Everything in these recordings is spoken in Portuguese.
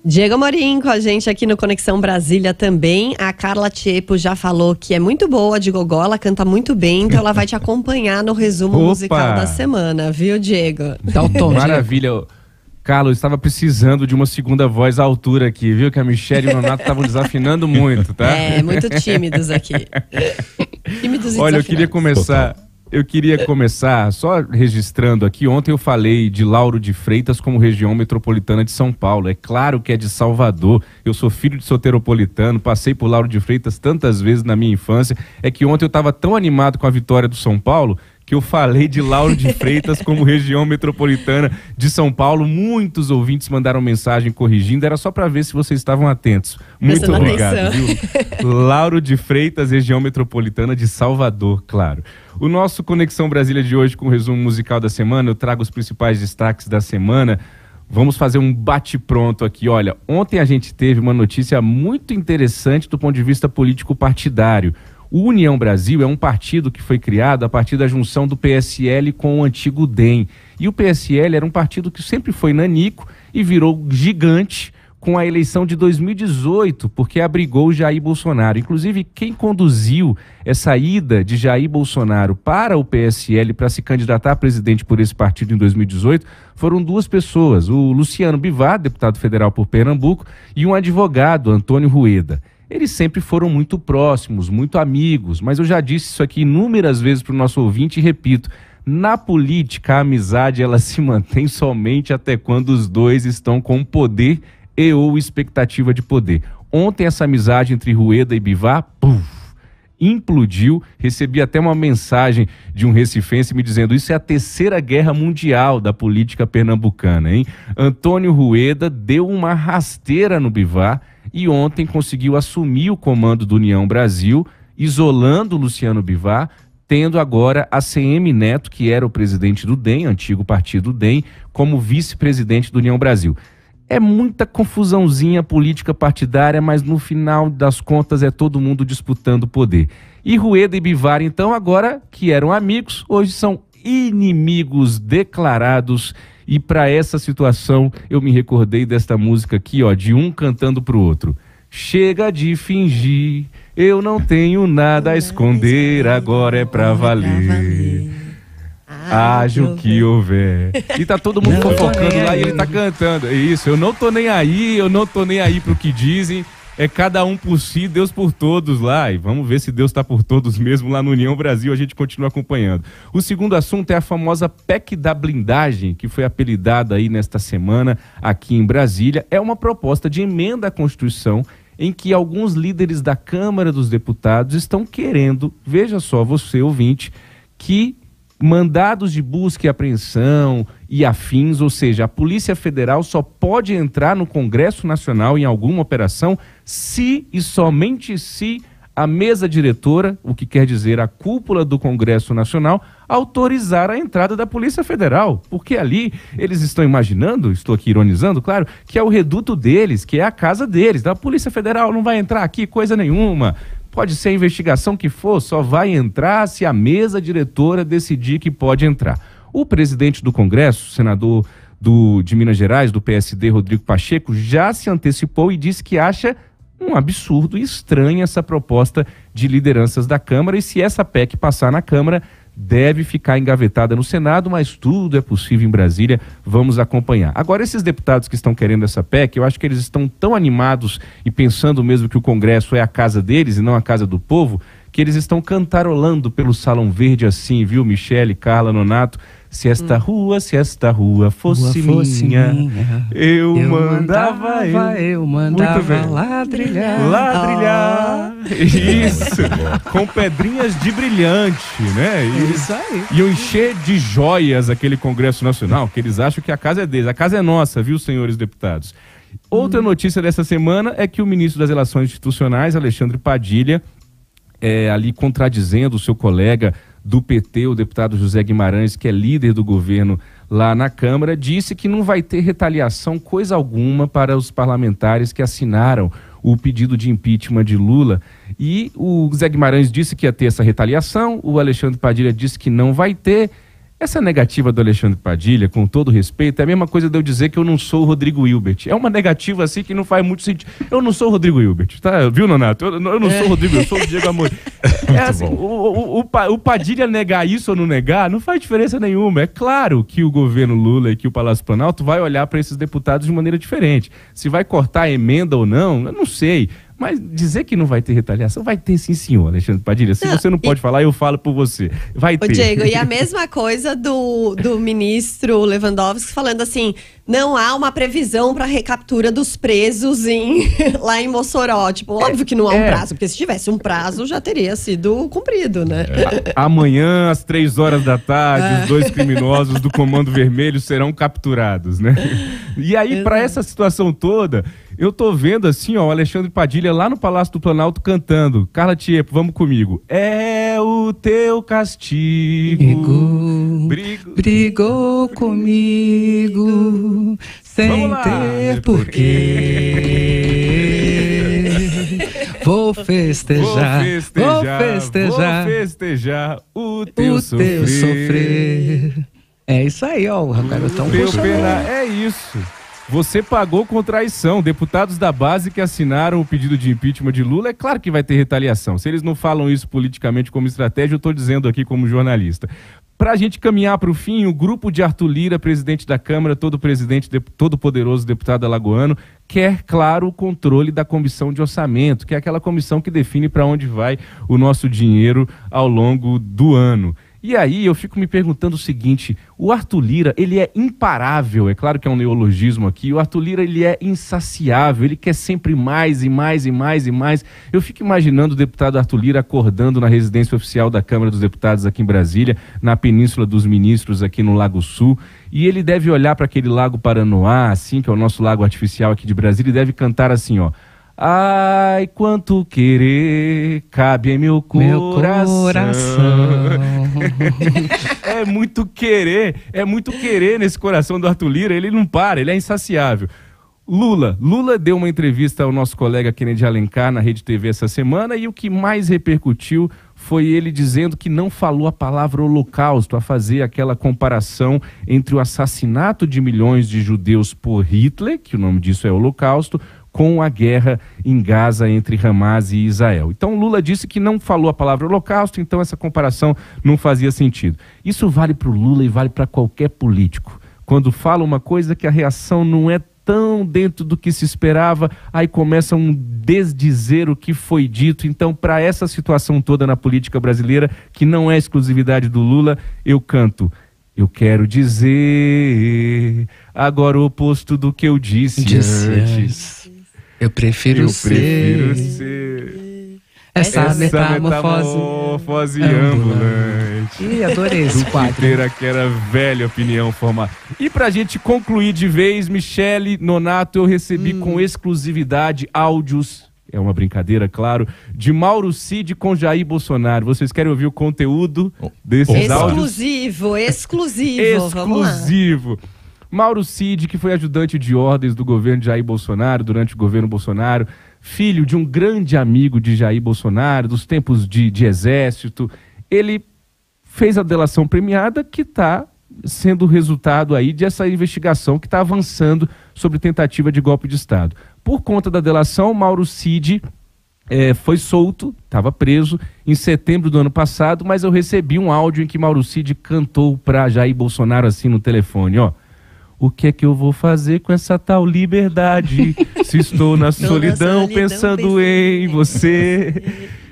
Diego Amorim com a gente aqui no Conexão Brasília também. A Carla Tiepo já falou que é muito boa de gogó, ela canta muito bem, então ela vai te acompanhar no resumo musical da semana, viu, Diego? Dá o tom, maravilha. Carlos, estava precisando de uma segunda voz à altura aqui, viu? Que a Michelle e o Nonato estavam desafinando muito, tá? Muito tímidos aqui. Tímidos e Olha, desafinados. eu queria começar só registrando aqui. Ontem eu falei de Lauro de Freitas como região metropolitana de São Paulo. É claro que é de Salvador. Eu sou filho de soteropolitano, passei por Lauro de Freitas tantas vezes na minha infância. É que ontem eu estava tão animado com a vitória do São Paulo que eu falei de Lauro de Freitas como região metropolitana de São Paulo. Muitos ouvintes mandaram mensagem corrigindo, era só para ver se vocês estavam atentos. Muito obrigado, viu? Lauro de Freitas, região metropolitana de Salvador, claro. O nosso Conexão Brasília de hoje, com o resumo musical da semana, eu trago os principais destaques da semana. Vamos fazer um bate-pronto aqui. Olha, ontem a gente teve uma notícia muito interessante do ponto de vista político-partidário. O União Brasil é um partido que foi criado a partir da junção do PSL com o antigo DEM. E o PSL era um partido que sempre foi nanico e virou gigante com a eleição de 2018, porque abrigou Jair Bolsonaro. Inclusive, quem conduziu essa ida de Jair Bolsonaro para o PSL para se candidatar a presidente por esse partido em 2018 foram duas pessoas, o Luciano Bivar, deputado federal por Pernambuco, e um advogado, Antônio Rueda. Eles sempre foram muito próximos, muito amigos, mas eu já disse isso aqui inúmeras vezes para o nosso ouvinte e repito, na política a amizade ela se mantém somente até quando os dois estão com poder e ou expectativa de poder. Ontem essa amizade entre Rueda e Bivar, implodiu. Recebi até uma mensagem de um recifense me dizendo: isso é a terceira guerra mundial da política pernambucana, hein? Antônio Rueda deu uma rasteira no Bivar e ontem conseguiu assumir o comando do União Brasil, isolando Luciano Bivar, tendo agora a CM Neto, que era o presidente do DEM, antigo partido DEM, como vice-presidente do União Brasil. É muita confusãozinha política partidária, mas no final das contas é todo mundo disputando poder. E Rueda e Bivar, então, agora que eram amigos, hoje são inimigos declarados. E para essa situação eu me recordei desta música aqui, ó, de um cantando pro outro. Chega de fingir, eu não tenho nada a esconder, agora é pra valer. Haja o que houver. E tá todo mundo fofocando lá e ele tá cantando. É isso, eu não tô nem aí pro que dizem. É cada um por si, Deus por todos lá. E vamos ver se Deus tá por todos mesmo lá no União Brasil. A gente continua acompanhando. O segundo assunto é a famosa PEC da blindagem, que foi apelidada aí nesta semana aqui em Brasília. É uma proposta de emenda à Constituição em que alguns líderes da Câmara dos Deputados estão querendo, veja só você ouvinte, que mandados de busca e apreensão e afins, ou seja, a Polícia Federal só pode entrar no Congresso Nacional em alguma operação se e somente se a mesa diretora, o que quer dizer a cúpula do Congresso Nacional, autorizar a entrada da Polícia Federal. Porque ali eles estão imaginando, estou aqui ironizando, claro, que é o reduto deles, que é a casa deles. A Polícia Federal não vai entrar aqui coisa nenhuma. Pode ser a investigação que for, só vai entrar se a mesa diretora decidir que pode entrar. O presidente do Congresso, senador de Minas Gerais, do PSD, Rodrigo Pacheco, já se antecipou e disse que acha um absurdo e estranha essa proposta de lideranças da Câmara e se essa PEC passar na Câmara, deve ficar engavetada no Senado, mas tudo é possível em Brasília, vamos acompanhar. Agora, esses deputados que estão querendo essa PEC, eu acho que eles estão tão animados e pensando mesmo que o Congresso é a casa deles e não a casa do povo, que eles estão cantarolando pelo Salão Verde assim, viu, Michele, Carla, Nonato? Se esta rua fosse minha, eu mandava ladrilhar. Isso, com pedrinhas de brilhante, né? Isso aí. E eu encher de joias aquele Congresso Nacional, que eles acham que a casa é deles. A casa é nossa, viu, senhores deputados? Outra notícia dessa semana é que o ministro das Relações Institucionais, Alexandre Padilha, ali contradizendo o seu colega do PT, o deputado José Guimarães, que é líder do governo lá na Câmara, disse que não vai ter retaliação coisa alguma para os parlamentares que assinaram o pedido de impeachment de Lula. E o José Guimarães disse que ia ter essa retaliação, o Alexandre Padilha disse que não vai ter. Essa negativa do Alexandre Padilha, com todo respeito, é a mesma coisa de eu dizer que eu não sou o Rodrigo Hilbert. É uma negativa assim que não faz muito sentido. Eu não sou o Rodrigo Hilbert, tá? Viu, Nonato? Eu não sou o Rodrigo, eu sou o Diego Amor. Assim, o Padilha negar isso ou não negar não faz diferença nenhuma. É claro que o governo Lula e que o Palácio Planalto vai olhar para esses deputados de maneira diferente. Se vai cortar a emenda ou não, eu não sei. Mas dizer que não vai ter retaliação, vai ter sim, senhor, Alexandre Padilha. Se você não pode falar, eu falo por você. Vai ter. Diego, e a mesma coisa do ministro Lewandowski falando assim, não há uma previsão para recaptura dos presos lá em Mossoró. Tipo, óbvio que não há um prazo, porque se tivesse um prazo, já teria sido cumprido, né? Amanhã, às 3 horas da tarde, os 2 criminosos do Comando Vermelho serão capturados, né? E aí, para essa situação toda, eu tô vendo assim, ó, o Alexandre Padilha lá no Palácio do Planalto cantando. Carla Tiepo, vamos comigo. É o teu castigo. Brigou comigo sem ter porquê. Vou festejar o teu sofrer. É isso aí, ó, o garotão puxa. É isso. Você pagou com traição. Deputados da base que assinaram o pedido de impeachment de Lula, é claro que vai ter retaliação. Se eles não falam isso politicamente como estratégia, eu estou dizendo aqui como jornalista. Para a gente caminhar para o fim, o grupo de Arthur Lira, presidente da Câmara, todo poderoso deputado alagoano, quer, claro, o controle da comissão de orçamento, que é aquela comissão que define para onde vai o nosso dinheiro ao longo do ano. E aí eu fico me perguntando o seguinte, o Arthur Lira, ele é imparável, é claro que é um neologismo aqui, o Arthur Lira, ele é insaciável, ele quer sempre mais e mais e mais e mais. Eu fico imaginando o deputado Arthur Lira acordando na residência oficial da Câmara dos Deputados aqui em Brasília, na Península dos Ministros aqui no Lago Sul, e ele deve olhar para aquele Lago Paranoá, assim, que é o nosso lago artificial aqui de Brasília, e deve cantar assim, ó. Ai, quanto querer cabe em meu coração. É muito querer nesse coração do Arthur Lira, ele não para, ele é insaciável. Lula deu uma entrevista ao nosso colega Kennedy Alencar na Rede TV essa semana e o que mais repercutiu foi ele dizendo que não falou a palavra holocausto, a fazer aquela comparação entre o assassinato de milhões de judeus por Hitler, que o nome disso é holocausto, com a guerra em Gaza entre Hamas e Israel. Então Lula disse que não falou a palavra holocausto, então essa comparação não fazia sentido. Isso vale para o Lula e vale para qualquer político. Quando fala uma coisa que a reação não é tão dentro do que se esperava, aí começa um desdizer o que foi dito. Então, para essa situação toda na política brasileira, que não é exclusividade do Lula, eu canto. Eu quero dizer agora o oposto do que eu disse antes. Eu prefiro ser essa metamorfose ambulante. Ih, adorei esse quadro. Que era velha opinião formada. E pra gente concluir de vez, Michele, Nonato, eu recebi com exclusividade áudios, é uma brincadeira, claro, de Mauro Cid com Jair Bolsonaro. Vocês querem ouvir o conteúdo desses áudios? Exclusivo. Vamos lá. Mauro Cid, que foi ajudante de ordens do governo de Jair Bolsonaro, durante o governo Bolsonaro, filho de um grande amigo de Jair Bolsonaro, dos tempos de exército, ele fez a delação premiada que está sendo o resultado aí dessa investigação que está avançando sobre tentativa de golpe de Estado. Por conta da delação, Mauro Cid foi solto, estava preso em setembro do ano passado, mas eu recebi um áudio em que Mauro Cid cantou para Jair Bolsonaro assim no telefone, ó. O que é que eu vou fazer com essa tal liberdade? Se estou na solidão pensando em você.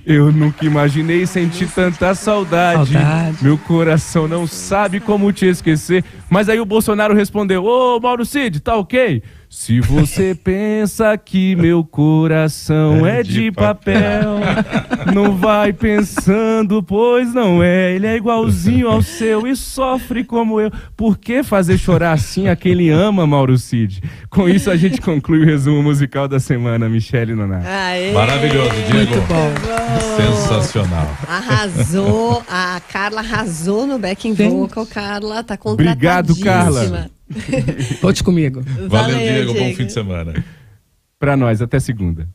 Eu nunca imaginei sentir tanta saudade. Meu coração não sabe como te esquecer. Mas aí o Bolsonaro respondeu: ô, Mauro Cid, tá ok? Se você pensa que meu coração é de papel, não vai pensando, pois não é. Ele é igualzinho ao seu e sofre como eu. Por que fazer chorar assim a quem ele ama, Mauro Cid? Com isso a gente conclui o resumo musical da semana, Michele Nonato. Maravilhoso, Diego. Muito bom. Sensacional. Arrasou, a Carla arrasou no backing vocal, Carla, tá contratadíssima. Obrigado, Carla. Volte comigo. Valeu, Diego. Bom fim de semana. Pra nós, até segunda.